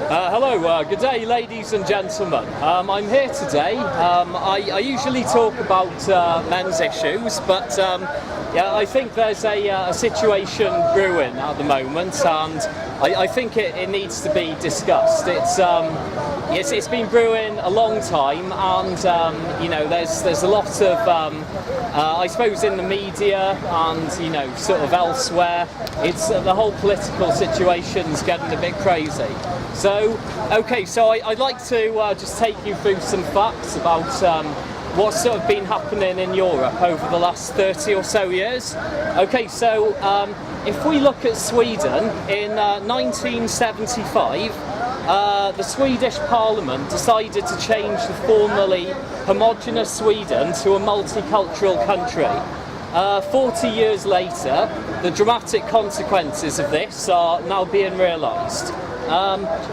Good day, ladies and gentlemen. I'm here today. I usually talk about men's issues, but yeah, I think there's a situation brewing at the moment, and I think it needs to be discussed. It's been brewing a long time, and you know, there's a lot of I suppose in the media and sort of elsewhere, it's the whole political situation's getting a bit crazy. So I'd like to just take you through some facts about what's sort of been happening in Europe over the last 30 or so years. If we look at Sweden, in 1975, the Swedish Parliament decided to change the formerly homogenous Sweden to a multicultural country. 40 years later, the dramatic consequences of this are now being realised.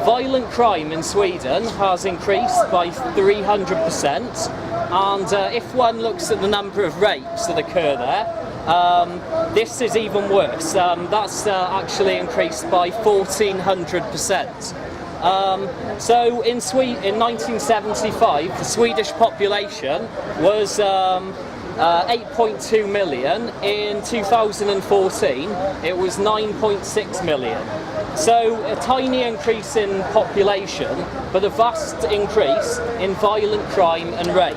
Violent crime in Sweden has increased by 300%, and if one looks at the number of rapes that occur there, this is even worse. That's actually increased by 1,400%. So in 1975, the Swedish population was 8.2 million. In 2014, it was 9.6 million. So a tiny increase in population, but a vast increase in violent crime and rape.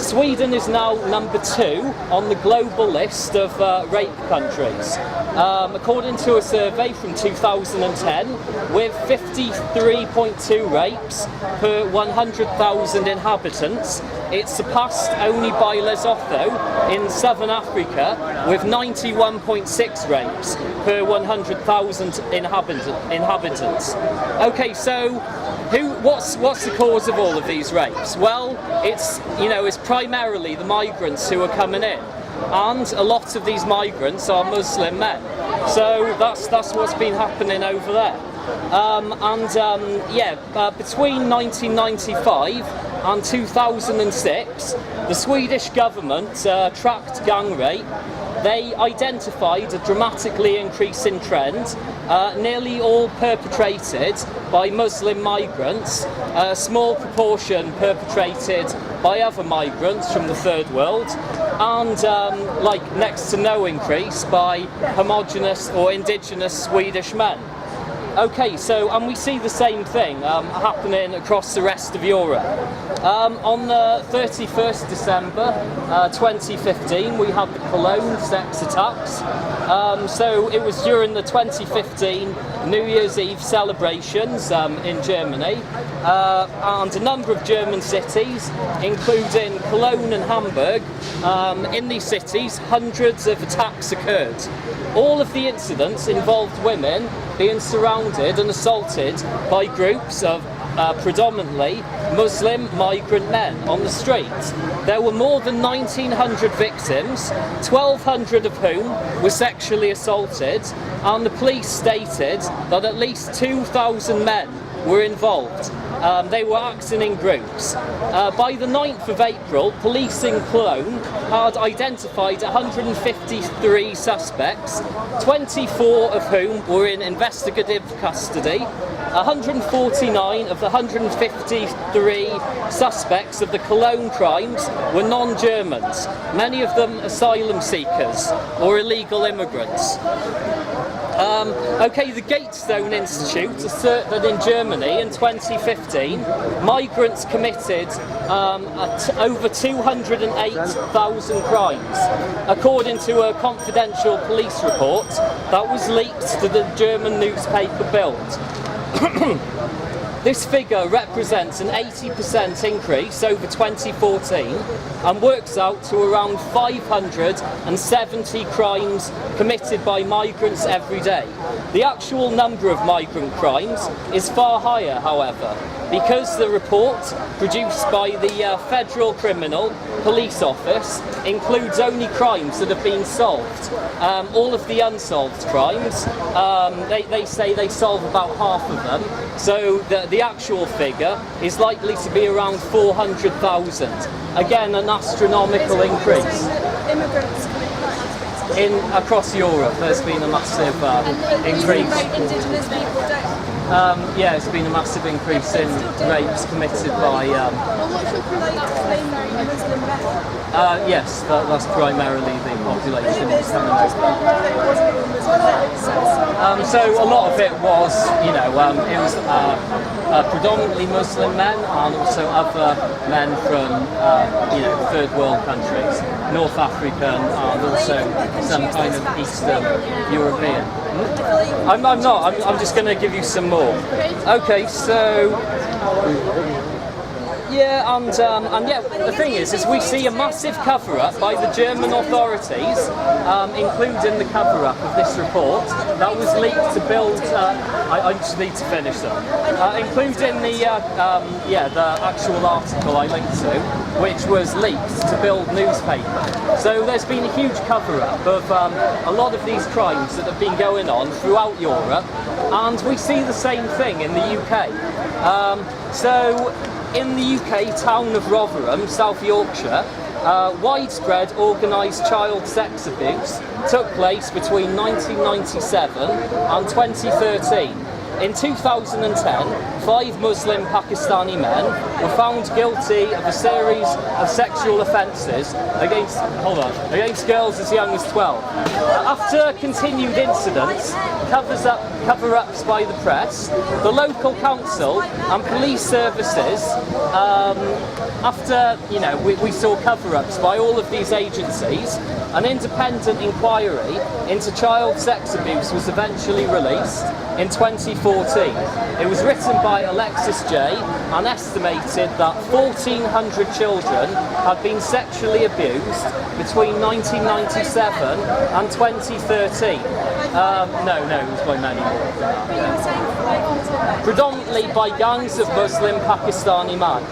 Sweden is now number 2 on the global list of rape countries. According to a survey from 2010, with 53.2 rapes per 100,000 inhabitants, it's surpassed only by Lesotho in southern Africa with 91.6 rapes per 100,000 inhabitants. Okay, so what's the cause of all of these rapes? Well, it's primarily the migrants who are coming in, and a lot of these migrants are Muslim men. So that's what's been happening over there. Between 1995 and 2006, the Swedish government tracked gang rape. They identified a dramatically increasing trend, nearly all perpetrated by Muslim migrants, a small proportion perpetrated by other migrants from the third world, and next to no increase by homogenous or indigenous Swedish men. Okay, and we see the same thing happening across the rest of Europe. On the 31st December 2015, we had the Cologne sex attacks. So it was during the 2015 New Year's Eve celebrations in Germany, and a number of German cities, including Cologne and Hamburg. In these cities, hundreds of attacks occurred. All of the incidents involved women being surrounded and assaulted by groups of predominantly Muslim migrant men on the street. There were more than 1,900 victims, 1,200 of whom were sexually assaulted, and the police stated that at least 2,000 men were involved. They were acting in groups. By the 9th of April, police in Cologne had identified 153 suspects, 24 of whom were in investigative custody. 149 of the 153 suspects of the Cologne crimes were non-Germans, many of them asylum seekers or illegal immigrants. The Gatestone Institute assert that in Germany in 2015, migrants committed over 208,000 crimes, according to a confidential police report that was leaked to the German newspaper Bild. This figure represents an 80% increase over 2014 and works out to around 570 crimes committed by migrants every day. The actual number of migrant crimes is far higher, however, because the report produced by the Federal Criminal Police Office includes only crimes that have been solved. All of the unsolved crimes, they say they solve about half of them, so the actual figure is likely to be around 400,000. Again, an astronomical increase. Immigrants across Europe, there's been a massive increase. Indigenous people don't. Yeah, it's been a massive increase in rapes committed by. Well, what's your primarily Muslim men? Yes, that's primarily the population. So a lot of it was, it was predominantly Muslim men and also other men from, third world countries, North African and also some kind of Eastern European. I'm not. I'm just going to give you some more. Okay, so. Yeah, and the thing is we see a massive cover-up by the German authorities, including the cover-up of this report that was leaked to build. I just need to finish that. Including the actual article I linked to, which was leaked to build newspaper. So there's been a huge cover-up of a lot of these crimes that have been going on throughout Europe, and we see the same thing in the UK. In the UK town of Rotherham, South Yorkshire, widespread organised child sex abuse took place between 1997 and 2013. In 2010, 5 Muslim Pakistani men were found guilty of a series of sexual offences against girls as young as 12. After continued incidents, cover-ups by the press, the local council and police services, after we saw cover-ups by all of these agencies, an independent inquiry into child sex abuse was eventually released in 2014. It was written by Alexis J and estimated that 1,400 children had been sexually abused between 1997 and 2013. No, it was by many more than that. Predominantly by gangs of Muslim Pakistani men.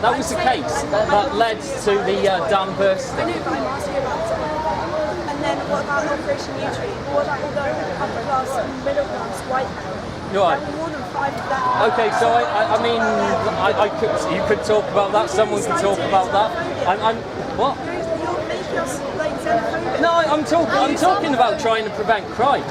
That was the case that led to the dam bursting. I know, but I'm asking about it. And then what about Operation U-Tree? What about all the upper class and middle class white men? Right. There were more than 5 of them. Okay, so you could talk about that. Someone could talk about that. What? You're making us like xenophobic. No, I'm talking about trying to prevent crime.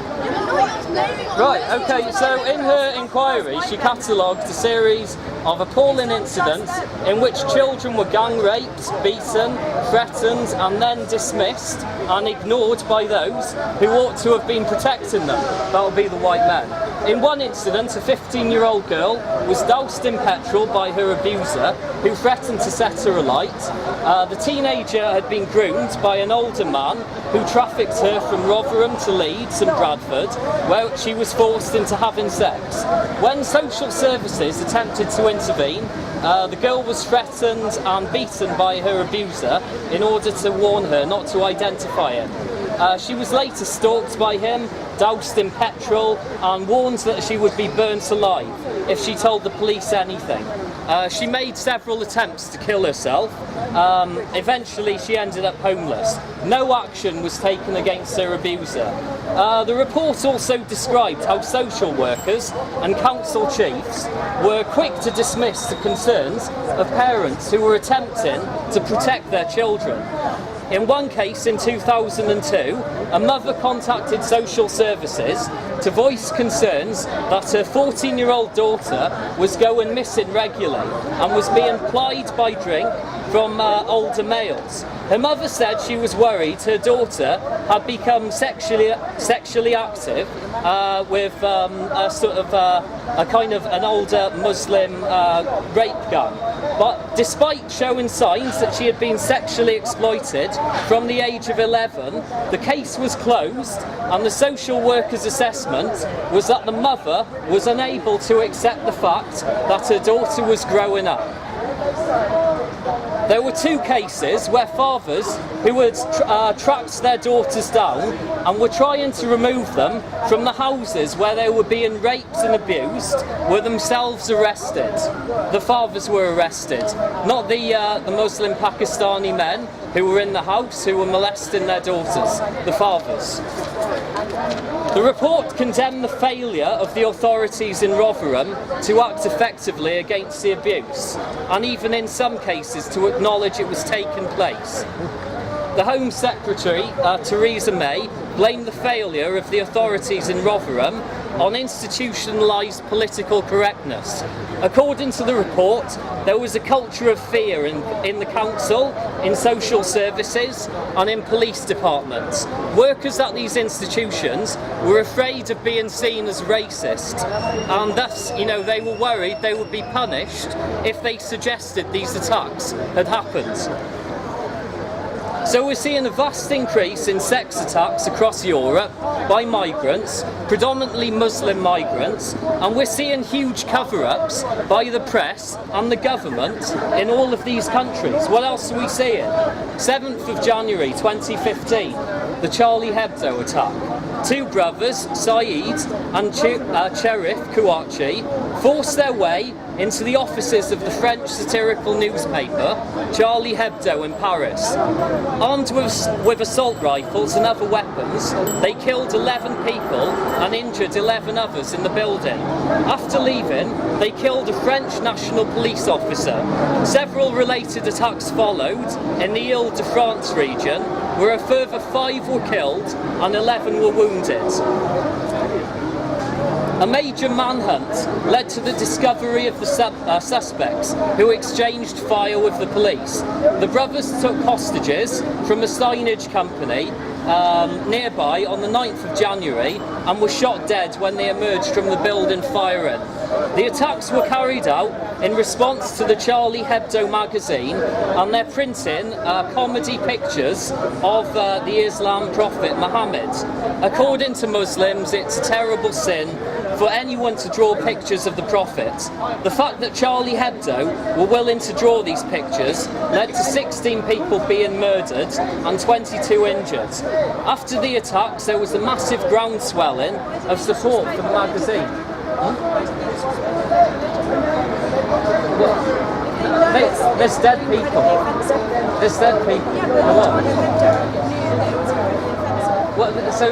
Right, okay, so in her inquiry she catalogued a series of appalling incidents in which children were gang raped, beaten, threatened and then dismissed and ignored by those who ought to have been protecting them. That would be the white men. In one incident, a 15-year-old girl was doused in petrol by her abuser, who threatened to set her alight. The teenager had been groomed by an older man who trafficked her from Rotherham to Leeds and Bradford, where she was forced into having sex. When social services attempted to intervene, the girl was threatened and beaten by her abuser in order to warn her not to identify him. She was later stalked by him, doused in petrol and warned that she would be burnt alive if she told the police anything. She made several attempts to kill herself. Eventually she ended up homeless. No action was taken against her abuser. The report also described how social workers and council chiefs were quick to dismiss the concerns of parents who were attempting to protect their children. In one case in 2002, a mother contacted social services to voice concerns that her 14-year-old daughter was going missing regularly and was being plied by drink from older males. Her mother said she was worried her daughter had become sexually active with a kind of an older Muslim rape gang. But despite showing signs that she had been sexually exploited from the age of 11, the case was closed and the social worker's assessment was that the mother was unable to accept the fact that her daughter was growing up. There were 2 cases where fathers who had tracked their daughters down and were trying to remove them from the houses where they were being raped and abused were themselves arrested. The fathers were arrested, not the Muslim Pakistani men who were in the house who were molesting their daughters, the fathers. The report condemned the failure of the authorities in Rotherham to act effectively against the abuse, and even in some cases to acknowledge it was taking place. The Home Secretary, Theresa May, blame the failure of the authorities in Rotherham on institutionalised political correctness. According to the report, there was a culture of fear in the council, in social services and in police departments. Workers at these institutions were afraid of being seen as racist, and thus, they were worried they would be punished if they suggested these attacks had happened. So we're seeing a vast increase in sex attacks across Europe by migrants, predominantly Muslim migrants, and we're seeing huge cover-ups by the press and the government in all of these countries. What else are we seeing? 7th of January 2015, the Charlie Hebdo attack. Two brothers, Saeed and Cherif Kouachi, forced their way into the offices of the French satirical newspaper Charlie Hebdo in Paris. Armed with assault rifles and other weapons, they killed 11 people and injured 11 others in the building. After leaving, they killed a French national police officer. Several related attacks followed in the Ile-de-France region, where a further 5 were killed and 11 were wounded. A major manhunt led to the discovery of the suspects, who exchanged fire with the police. The brothers took hostages from a signage company nearby on the 9th of January and were shot dead when they emerged from the building firing. The attacks were carried out in response to the Charlie Hebdo magazine and they're printing comedy pictures of the Islam prophet Muhammad. According to Muslims, it's a terrible sin for anyone to draw pictures of the prophet. The fact that Charlie Hebdo were willing to draw these pictures led to 16 people being murdered and 22 injured. After the attacks, there was a massive groundswelling of support for the magazine. There's dead people. There's dead people. Well, so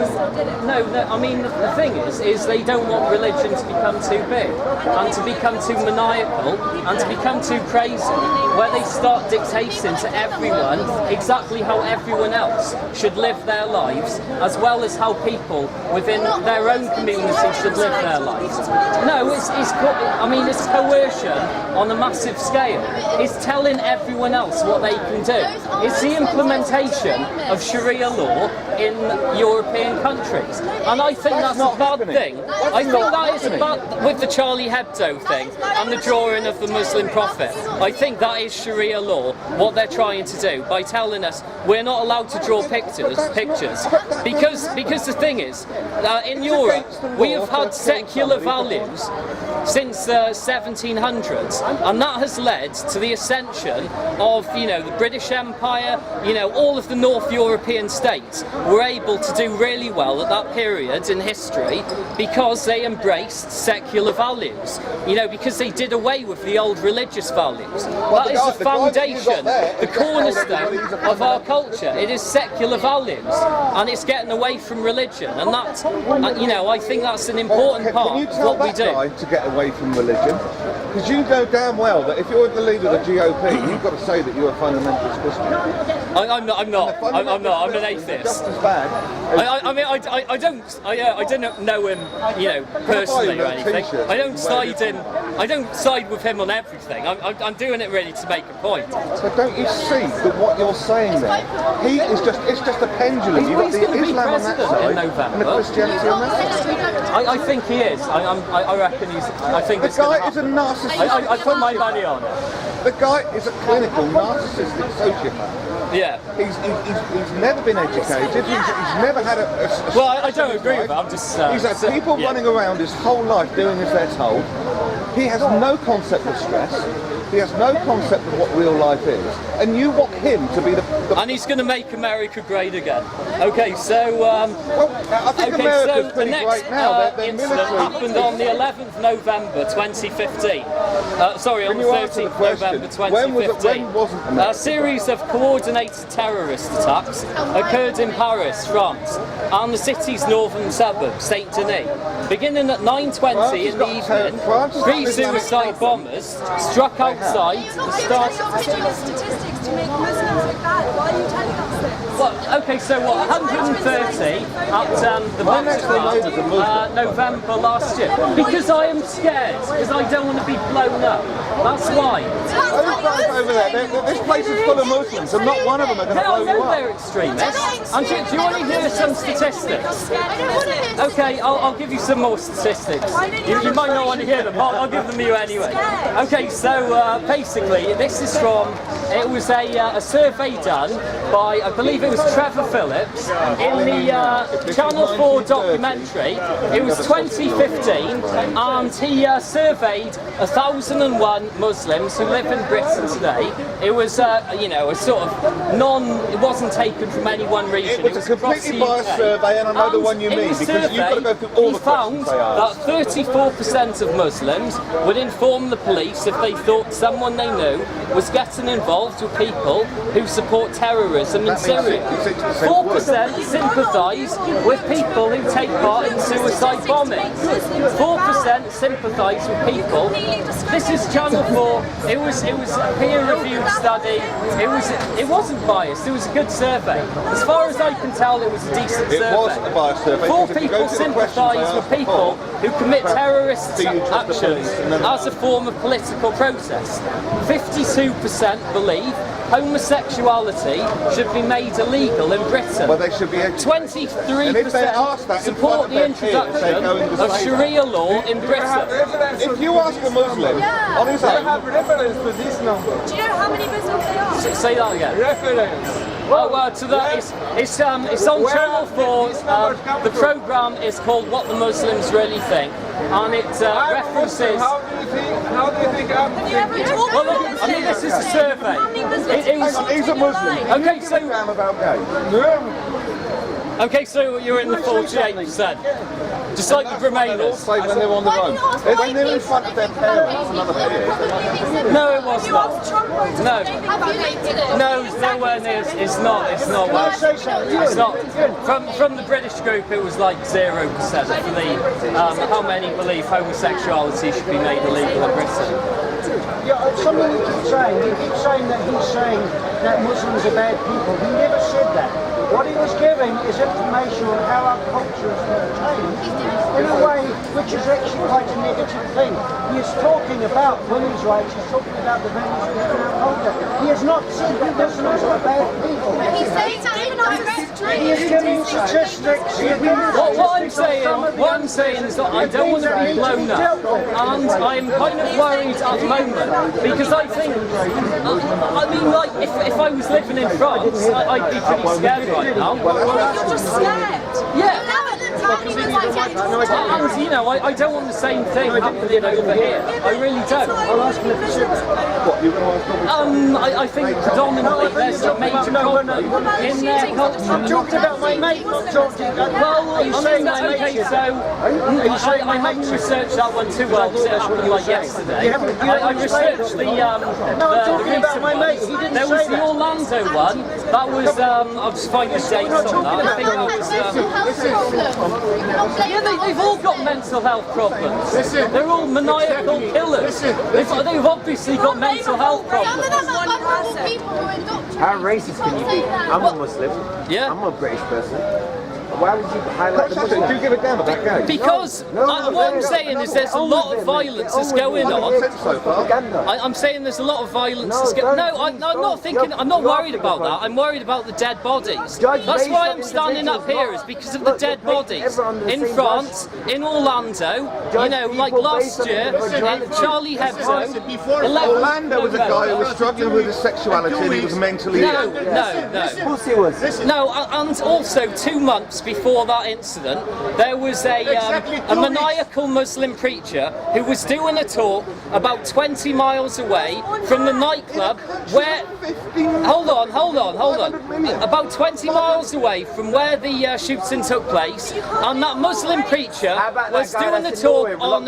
no. I mean, the thing is they don't want religion to become too big and to become too maniacal and to become too crazy, where they start dictating to everyone exactly how everyone else should live their lives, as well as how people within their own community should live their lives. No, it's coercion on a massive scale. It's telling everyone else what they can do. It's the implementation of Sharia law in European countries, and I think that's a bad thing. I think that is bad with the Charlie Hebdo thing and the drawing of the Muslim prophet. I think that is Sharia law, what they're trying to do by telling us we're not allowed to draw pictures because the thing is, in Europe we have had secular values since the 1700s, and that has led to the ascension of the British Empire. All of the North European states were able to do really well at that period in history because they embraced secular values, because they did away with the old religious values. That is the foundation, the cornerstone of our culture. It is secular values, and it's getting away from religion, and that, I think that's an important part of what we do. To get away from religion, because you know damn well that if you're the leader of the GOP, you've got to say that you're a fundamentalist Christian. I'm not. I'm an atheist. Just as bad. I don't know him, personally or anything. I don't side with him on everything. I'm doing it really to make a point. But don't you see that what you're saying there? It's just a pendulum. You've got the Islam on that side in November, and the Christianity on that side. I think he is. I reckon he's. I think the guy is a narcissist. I put my money on it. The guy is a clinical narcissistic sociopath. Yeah. He's never been educated. He's never had a well, I don't agree with that. I'm just. He's had people running around his whole life doing as they're told. He has no concept of stress. He has no concept of what real life is. And you want him to be the and he's going to make America great again. Okay, so... I think America's pretty great now. The next incident happened on the 11th November 2015. Sorry, on the 13th November 2015. A series of coordinated terrorist attacks occurred in Paris, France, and the city's northern suburb, Saint-Denis. Beginning at 9:20 in the evening, 3 suicide bombers struck outside the start. Statistics to make Muslims look bad. Why are you telling us this? Okay, so what, 130 at the Bataclan, November last year. Because I am scared, because I don't want to be blown up. That's why. Over there, this place is full of Muslims, and not one of them are going to blow I you know up. they're extremists. And do you want to hear some statistics? Okay, I'll give you some more statistics. You might not want to hear them, I'll give them to you anyway. Okay, so basically, this is from, it was a survey done by, I believe it was Trevor Phillips, in the Channel 4 documentary. It was 2015, and he surveyed 1,001 Muslims who live in Britain today. It was, you know, a sort of it wasn't taken from any one region. It was a completely biased survey, and I know the one you mean, because you've got to go through all the questions they asked. That 34% of Muslims would inform the police if they thought someone they knew was getting involved with people who support terrorism in Syria. 4% sympathise with people who take part in suicide bombings. 4% sympathise with people. This is Channel 4. It was a peer-reviewed study. It wasn't biased. It was a good survey. As far as I can tell, it was a decent survey. It wasn't a biased survey. 4 people sympathise with people who commit terrorist actions as a form of political protest. 52% believe homosexuality should be made illegal in Britain. Well, they should be. 23% support the introduction of Sharia law in Britain. If you ask a Muslim on his own, have reference to this number. Do you know how many Muslims they are? Say that again. Reference. To that, it's on Channel 4. The programme is called What the Muslims Really Think, and it references. How do you think I'm Have you ever talked Well, to look, I mean, this is a survey. How many Muslims he's a Muslim. Okay, so Damn about gay. okay, so you're in the 48%, just like the Remainers. Say when they're on the road. When they're in front of their parents and other peers. No, it was You not. asked Trump voters No. what they think about it. No, nowhere near. It's not. It's not. It's not. From the British group, it was like 0% for the how many believe homosexuality should be made illegal in Britain. Yeah, something he keeps saying. He keeps saying that Muslims are bad people. He never said that. What he was giving is information on how our culture has been changed in a way which is actually quite a negative thing. He is talking about women's rights, he's talking about the values of our culture. He has not said that Muslims are bad people. He's saying that even after He is giving statistics. What I'm saying is that I don't want to be blown up, and I'm kind of worried at the moment because I think, I mean, like if I was living in France, I'd be pretty scared right now. You're just scared. Yeah. Yeah. And you know, I don't want the same thing happening over here. I really don't. What, you're going to ask I think predominantly there's a major problem in their culture. I'm talking about my mate, not talking about... Well, I mean, okay, so I haven't researched that one too well because it happened like yesterday. I researched the recent one. There was the Orlando one. That was, I'll just find the dates on that. I think that was... Yeah, they've all got mental health problems. They're all maniacal killers. They've obviously got mental health problems. How racist can you be? I'm a Muslim. Yeah. I'm a British person. Why would you highlight the Muslims? Do you give a damn about gays? Because what I'm saying is there's a lot of violence that's going on. So far. I'm saying there's a lot of violence that's going on. No, I'm not thinking, I'm not worried about that. I'm worried about the dead bodies. That's why I'm standing up here, is because of the dead bodies. In France, in Orlando, you know, like last year, in Charlie Hebdo. Orlando was a guy who was struggling with his sexuality and he was mentally ill. No, and also 2 months before that incident, there was a maniacal Muslim preacher who was doing a talk about 20 miles away from the nightclub where... Hold on. About 20 miles away from where the shooting took place, and that Muslim preacher was doing a talk on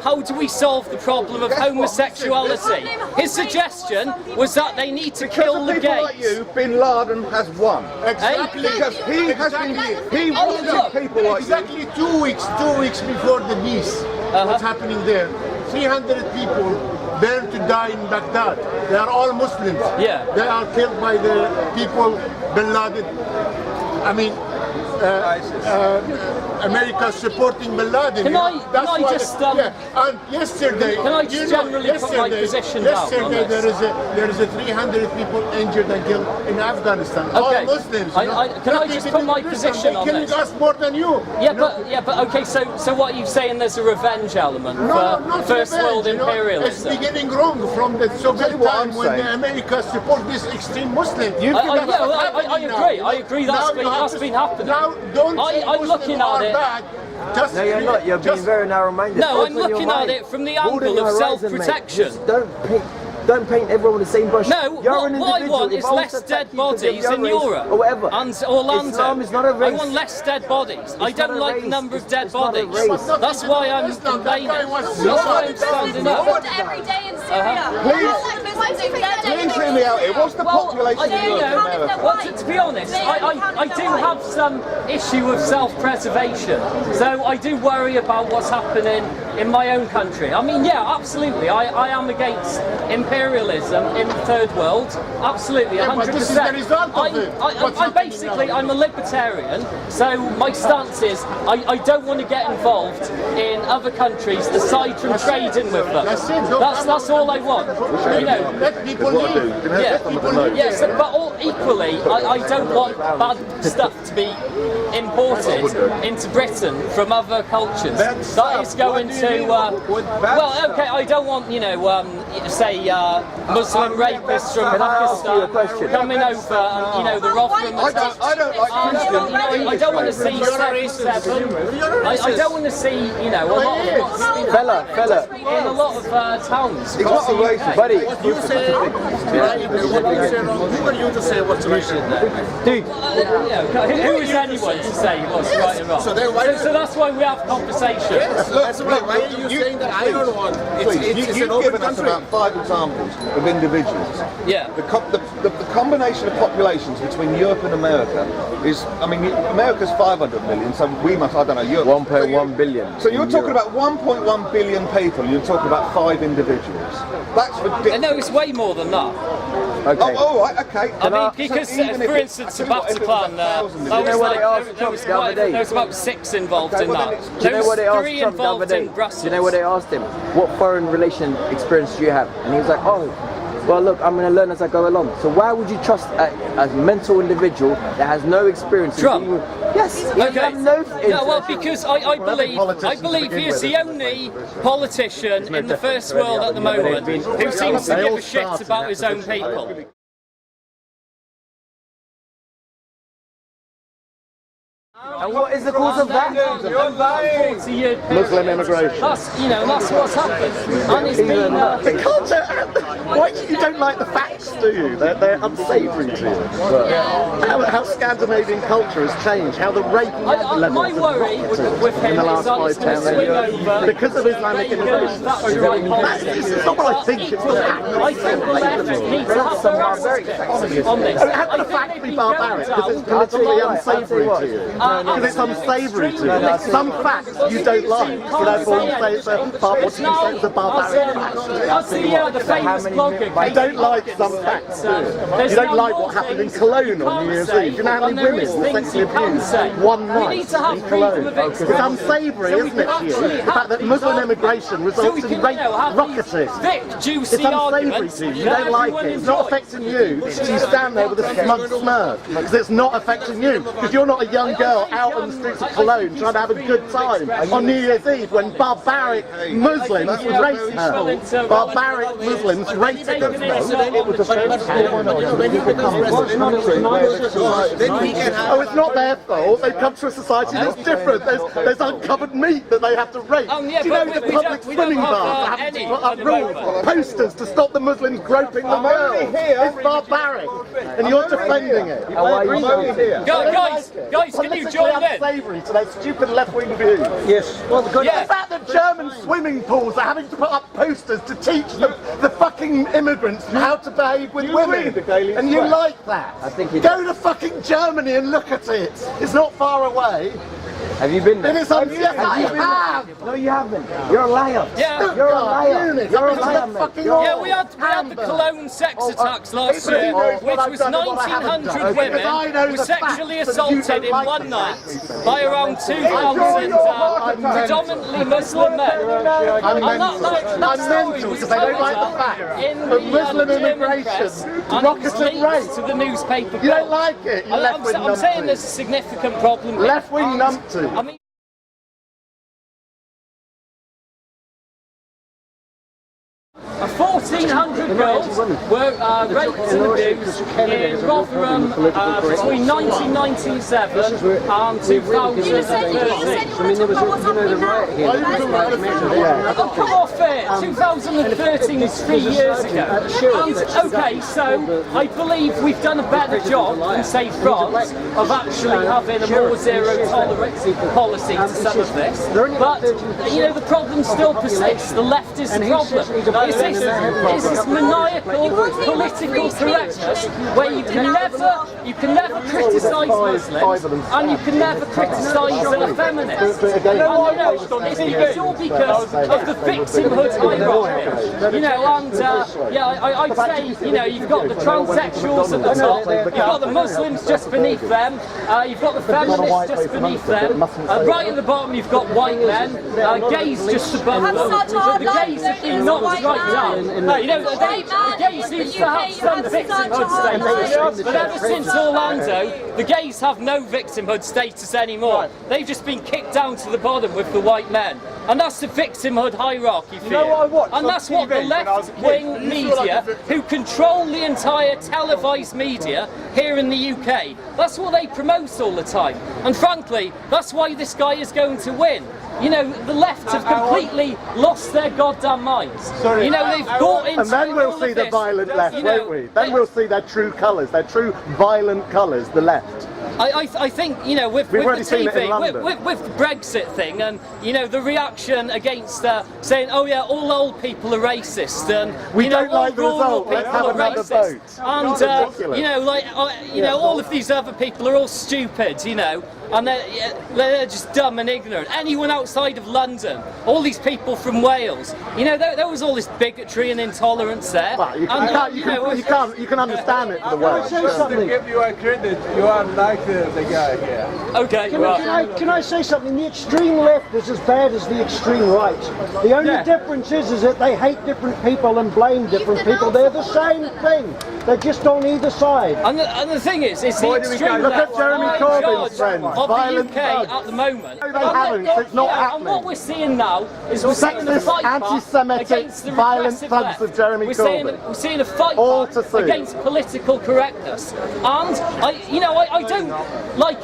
how do we solve the problem of homosexuality. His suggestion was that they need to kill the gays. Like you, Bin Laden has won. Exactly. Because he has been... He wanted people like exactly 2 weeks before the peace. What's happening there? 300 people dare to die in Baghdad. They are all Muslims. Yeah. They are killed by the people, Bin Laden. I mean, America supporting Bin Laden. Can I just, And yesterday, can I just generally put my position down on yesterday this? there is a 300 people injured and killed in Afghanistan. All Muslims. Can I just put my position on killing this? us more than you. Yeah, but okay. So what are you saying? There's a revenge element Not for first revenge, world imperialism. It's beginning wrong from the Soviet what time I'm when saying. the America support this extreme Muslim. I agree. I agree. That's been happening. Now, don't say I'm looking Muslims at are it. bad. Just No, you're not. You're being very narrow-minded. No, I'm Open your looking at mind. it from the Broaden angle your of horizon, self-protection. mate. Just don't paint everyone with the same brush. No, You're what an I individual. want If is I was less to attack dead you because of bodies your in race Europe or whatever. and Orlando. Islam is not a I race. want less dead bodies. I don't not a like the race. number of dead It's not a bodies. race. That's why I'm Islam, that complaining. guy was That's why I'm standing up. every day in Syria. Please hear me out here. What's the population of Europe and America? To be honest, I do have some issue with self-preservation. So I do worry about what's happening in my own country. I mean, yeah, absolutely. I am against imperialism in the third world. Absolutely, 100%. but this is the result of it. What's happening I'm a libertarian, so my stance is I don't want to get involved in other countries aside from trading with them. That's it. That's all I want. You know, Let people leave. yes, but equally, I don't want bad stuff to be imported into Britain from other cultures. That is going to, well, okay, I don't want, say, Muslim rapists from Can I ask you a Pakistan question? coming over and, the Rotherham. I don't like Christians. I don't want to see 7-7. I don't want to see, a lot of what's Fella. in a lot of towns. He's not a racist. Buddy, You say right, what you say wrong. Who are you to say what's right in there? dude, Who is anyone to say what's right and wrong? So then why- So that's why we have conversations. That's right. Why are you saying that I don't want? Please, It's you've an open given us country. about 5 examples of individuals. Yeah. The combination of populations between Europe and America is, America's 500 million, so we must, I don't know, Europe. 1.1 billion. So you're in talking Europe. about 1.1 billion people, you're talking about 5 individuals. That's ridiculous. No, it's way more than that. Okay. Oh, all right, okay. I mean, because, So even if for it- instance, I the tell you what, if it was Bataclan, 1,000 that was know what like, they asked there Trump was the other day? there was about 6 involved Okay, in well, that. then it's- Do you know what they asked 3 Trump the other involved day? in Brussels. Do you know what they asked him? What foreign relation experience do you have? And he was like, oh, well, look, I'm going to learn as I go along. So why would you trust a mental individual that has no experience? in Trump? dealing with- Yes. You Okay. have no Yeah, well, because I believe politicians he is begin the with only politician in the first world at the moment who seems to They give all a shit start in about that his own position. people. And what is the cause of that? Muslim immigration. That's what's happened. And it's been. You don't like the facts, do you? They're unsavoury to you. How Scandinavian culture has changed, how the rape levels My worry with him in the last is that it's 5, going 10 to swing years over because of Islamic immigration. It's not what I think it's going to happen. I think the left needs to have their answers on this. How can the fact be barbaric? Because it's politically unsavoury to you. Because it's unsavoury to you. Some facts you don't like, so therefore you say it's a barbaric fact. That's the famous blogger. You don't like some facts, do you? You don't like what happened in Cologne on New Year's Eve. You know how many women were sexually abused one night in Cologne? It's unsavoury, isn't it, to you? The fact that Muslim immigration results in rape rocketing. It's unsavoury to you. You don't like it. It's not affecting you. So you stand there with a smug smirk because it's not affecting you. Because you're not a young girl out on the streets of Cologne trying to have a good time on New Year's Eve when barbaric Muslims raped her. Barbaric Muslims raped her. It was a very small minority. When you become president, Then we can have. Oh, it's not their fault. They've come to a society that's different. There's uncovered meat that they have to rape. Oh, yeah, Do you know but the we public don't swimming have, baths have any to put up at the moment. rules, posters to stop the Muslims groping the girls? It's barbaric, and you're defending it. Why are you only here. Guys, can you join in? Unsavoury to their stupid left-wing views. Yes. Well, the good Yeah. The fact that German swimming pools are having to put up posters to teach the fucking immigrants how to behave with women, and you like that. I think he Go to fucking Germany and look at it. It's not far away. Have you been there? If it's on, yes, I have. No, you haven't. You're a liar. Yeah. You're a liar. You're a liar, mate. Yeah, we had the Cologne sex attacks last year, which was 1,900 women were sexually assaulted in one night by around 2,000 predominantly Muslim men. That story was covered up in the Muslim German immigration, press, and it was provocative leaked rape. to the newspaper. You don't like it? You left-wing I'm saying numpty. there's a significant problem. Left-wing numpty. I mean, A 1,400 girls were raped and abused in Rotherham between 1997 and 2013. Oh, come off it! 2013 is 3 years ago. And, okay, so I believe we've done a better job than, say, France of actually having a more zero-tolerance policy to some of this. But, you know, the problem still persists. The left is the problem. It's this maniacal political correctness where you can never criticise Muslims and you can never criticise a feminist. And, you know, it's all because of the victimhood hierarchy. You know, and yeah, I'd say, you know, you've got the transsexuals at the top, you've got the Muslims just beneath them, you've got the feminists just beneath them, right at the bottom you've got white men, gays just above them. The gays have been knocked right down. You know, the gays seem to have some victimhood status, but ever since Orlando, the gays have no victimhood status anymore. They've just been kicked down to the bottom with the white men. And that's the victimhood hierarchy fear. And that's what the left-wing media, who control the entire televised media here in the UK, that's what they promote all the time. And frankly, that's why this guy is going to win. You know, the left have completely lost their goddamn minds. You know, they've bought into. And then we'll see the violent left, won't we? Then we'll see their true colours, their true violent colours, the left. I think, you know, with the TV, with the Brexit thing, and, you know, the reaction against saying, oh yeah, all old people are racist, and, we you know, don't like the result, let's have another vote. And, you know, like, you know, all of these other people are all stupid, you know, and they're just dumb and ignorant. Anyone outside of London, all these people from Wales, you know, there was all this bigotry and intolerance there. Well, you can understand it for the world. To give you a credit, you are like the guy here. Okay, can I say something? The extreme left is as bad as the extreme right. The only difference is that they hate different people and blame different people. They're the same thing. They're just on either side. And the thing is, it's the extreme look left at Jeremy Corbyn's friends, of the violent UK thugs. at the moment. No, they haven't. It's not happening. And what we're seeing now is we're seeing a fight anti-Semitic, against the violent regressive thugs left. of Jeremy Corbyn. We're seeing a fight against political correctness. And I don't like.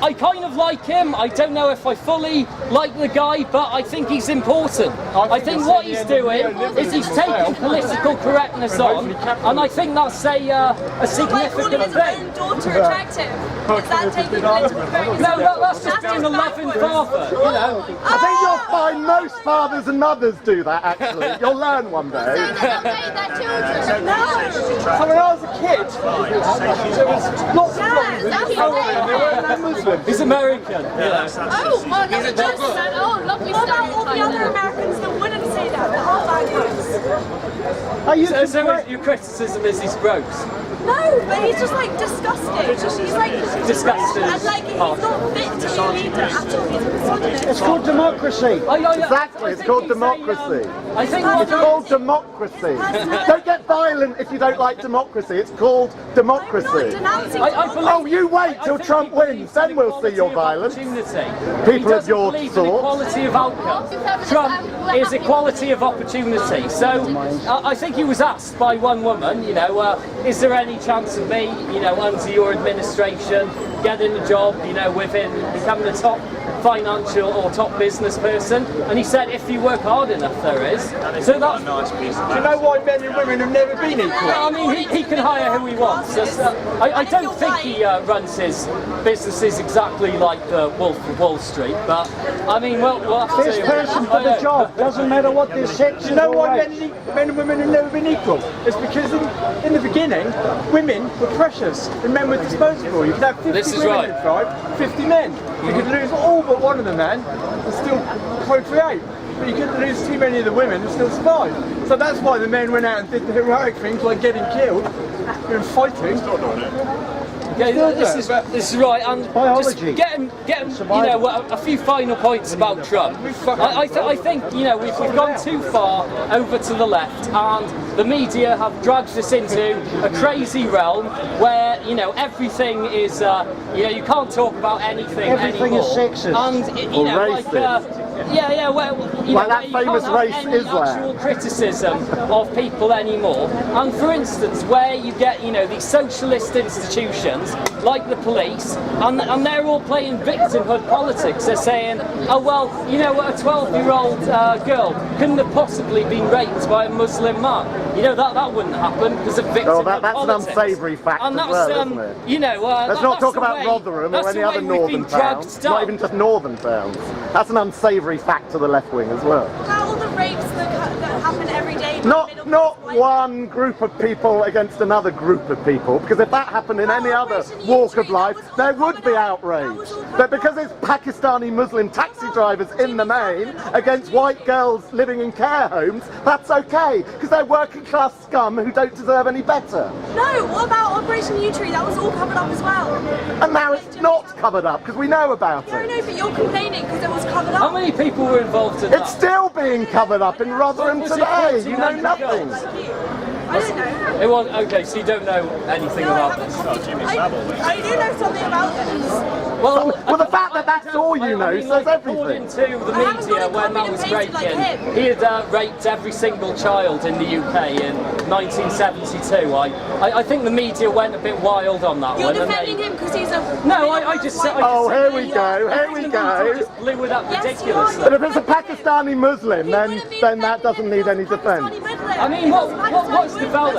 I kind of like him. I don't know if I fully like the guy, but I think he's important. I think what he's doing is he's taking political correctness on, and I think that's a significant thing. His own daughter attractive. Is that taking political correctness? No, that's just being a loving father, you know. I think you'll find most fathers and mothers do that, actually. You'll learn one day. No. So when I was a kid, there was lots of problems with the family, and they weren't Muslim. He's American. Oh, he's a gentleman. Oh, lovely. What about all the other Americans that wouldn't say that are bad guys? So your criticism is he's gross? No, but he's just like disgusting. He's like disgusting. And like he's not fit to be a leader at all. He's a misogynist. It's called democracy. Exactly, it's called democracy. I think it's called democracy. Don't get violent if you don't like democracy. It's called democracy. I'm not denouncing Oh, you wait till Trump wins, then we'll see your violence. People of your sort. Equality of outcome. Trump is equality of opportunity. So I think he was asked by one woman, you know, is there any chance of me, you know, under your administration, getting a job, you know, within becoming a top financial or top business person? And he said, if you work hard enough, there is. So that's nice piece. Do you know why men and women have never been equal? I mean, he can hire who he wants. I don't think he runs his businesses exactly like the Wolf of Wall Street, but I mean, we'll have to. This person for the job doesn't matter what their sex is. Do you know why men and women have never been equal? It's because in the beginning, women were precious and men were disposable. You could have 50 women in tribe, 50 men. You could lose all but one of the men and still procreate. But you couldn't lose too many of the women and still survive. So that's why the men went out and did the heroic things like getting killed and fighting. Yeah, this is right, and just getting a few final points about Trump. I think we've gone too far over to the left, and the media have dragged us into a crazy realm where everything is you can't talk about anything Everything anymore. is sexist. And Like that famous race Islam. Actual criticism of people anymore. And for instance, where you get these socialist institutions like the police, and they're all playing victimhood politics. They're saying, oh well, a 12-year-old girl couldn't have possibly been raped by a Muslim man. That wouldn't happen because of victimhood that's politics. an unsavoury fact and as that's, well, isn't it? Let's not talk about Rotherham or any other northern towns. Not even just northern towns. That's an unsavoury fact to the left wing as well. About all the rapes that happen every day. Not one group of people against another group of people, because if that happened in any other walk of life, there would be outrage. But because it's Pakistani Muslim taxi drivers in the main against white girls living in care homes, that's okay, because they're working class scum who don't deserve any better. No, what about Operation U-Tree? That was all covered up as well. And now it's not covered up, because we know about Yeah, I it. know, but you're complaining because it was covered up. How many people were involved in that? It's still being covered up in Rotherham Was it today. 14 You know nothing. I don't know. It was okay. So you don't know anything No, I about haven't this. I do know something about this. Well, the fact that that's all you know says According everything. to the media, when that was breaking, he had raped every single child in the UK in 1972. I think the media went a bit wild on that You're one. defending him because he's a... No, I just said... Oh, here we go, here we go. Just blew it up Yes, ridiculously. But if it's a Pakistani Muslim, then that doesn't need any defence. I mean, what's developed?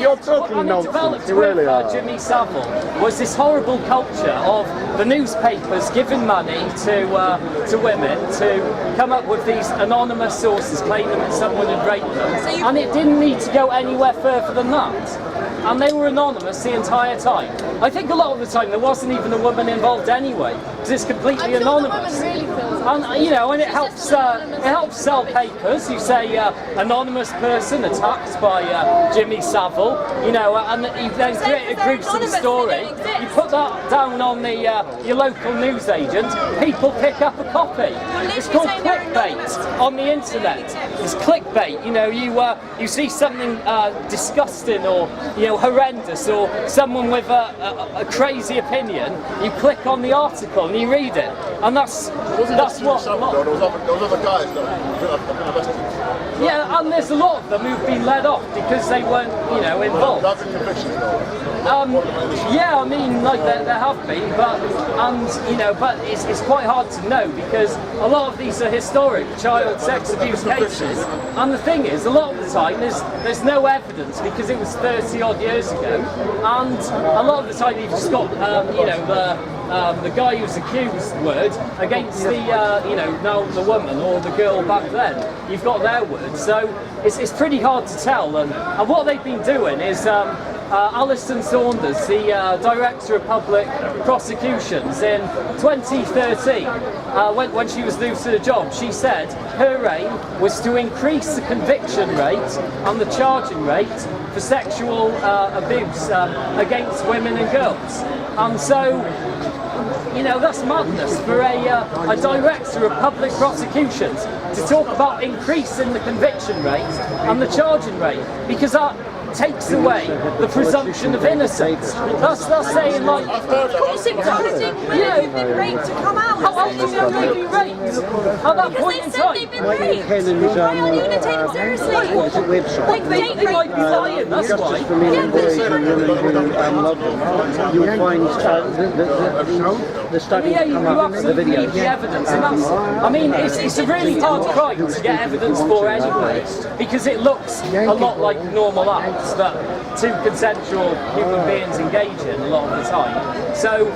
You're talking What nonsense. developed You really with are. Jimmy Savile was this horrible culture of the newspapers giving money to women to come up with these anonymous sources claiming that someone had raped them, and it didn't need to go anywhere further than that. And they were anonymous the entire time. I think a lot of the time there wasn't even a woman involved anyway, because it's completely anonymous. And and it helps sell papers. You say anonymous person attacked by Jimmy Savile, and you then create a gruesome story. You put that down on the your local newsagent. People pick up a copy. It's called clickbait on the internet. It's clickbait. You see something disgusting or horrendous, or someone with a crazy opinion. You click on the article and you read it, and that's what. Those other guys that have been arrested. Yeah, and there's a lot of them who've been let off because they weren't, involved. That's a conviction, though. Yeah, I mean, like there have been, but it's quite hard to know because a lot of these are historic child sex abuse cases, and the thing is, a lot of the time there's no evidence because it was 30 odd years ago, and a lot of the time you've just got the guy who's accused word against the now the woman or the girl back then. You've got their word, so it's pretty hard to tell. And what they've been doing is Alison Saunders, the Director of Public Prosecutions, in 2013, when she was new to the job, she said her aim was to increase the conviction rate and the charging rate for sexual abuse against women and girls. And so, that's madness for a Director of Public Prosecutions to talk about increasing the conviction rate and the charging rate, because that takes away the presumption of innocence. That's saying, like, Of course it does. You've been raped to come out. how do you know they've been raped? At that point in Because they said time? they've been raped. Why aren't you going to take it seriously? What's the website? Like, date They might rape. be lying, that's why. For men and boys and women who love them. You'll find the study Yeah, you come up, the absolutely need videos. the evidence, and that's, I mean, it's a really hard crime to get evidence for anyway, because it looks a lot like normal acts that two consensual human beings engage in a lot of the time. So,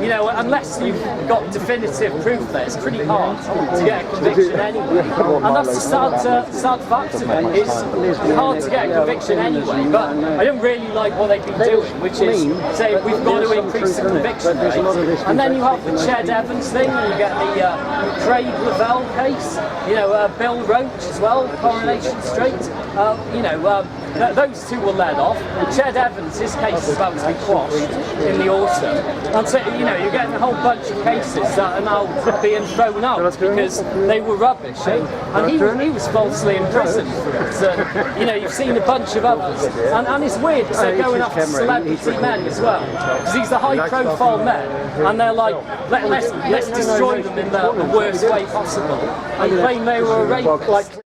you know, unless you've got definitive proof there, it's pretty hard to get a conviction anyway. And that's the sad fact of it. It's hard to get a conviction anyway, but I don't really like what they've been doing, which is saying we've got to increase the conviction rate. And then you have the Ched Evans thing, and you get the Craig Lavelle case, you know, Bill Roach as well, Coronation Street. You know, those two were led off. Ched Evans, his case is about to be quashed in the autumn. And so, you know, you're getting a whole bunch of cases that are now being thrown out because they were rubbish. And he was falsely imprisoned for it. And, you know, you've seen a bunch of others. And it's weird because they're going after celebrity men as well. Because these are high-profile men. And they're like, let's destroy them in the worst way possible. And claim they were a rapist.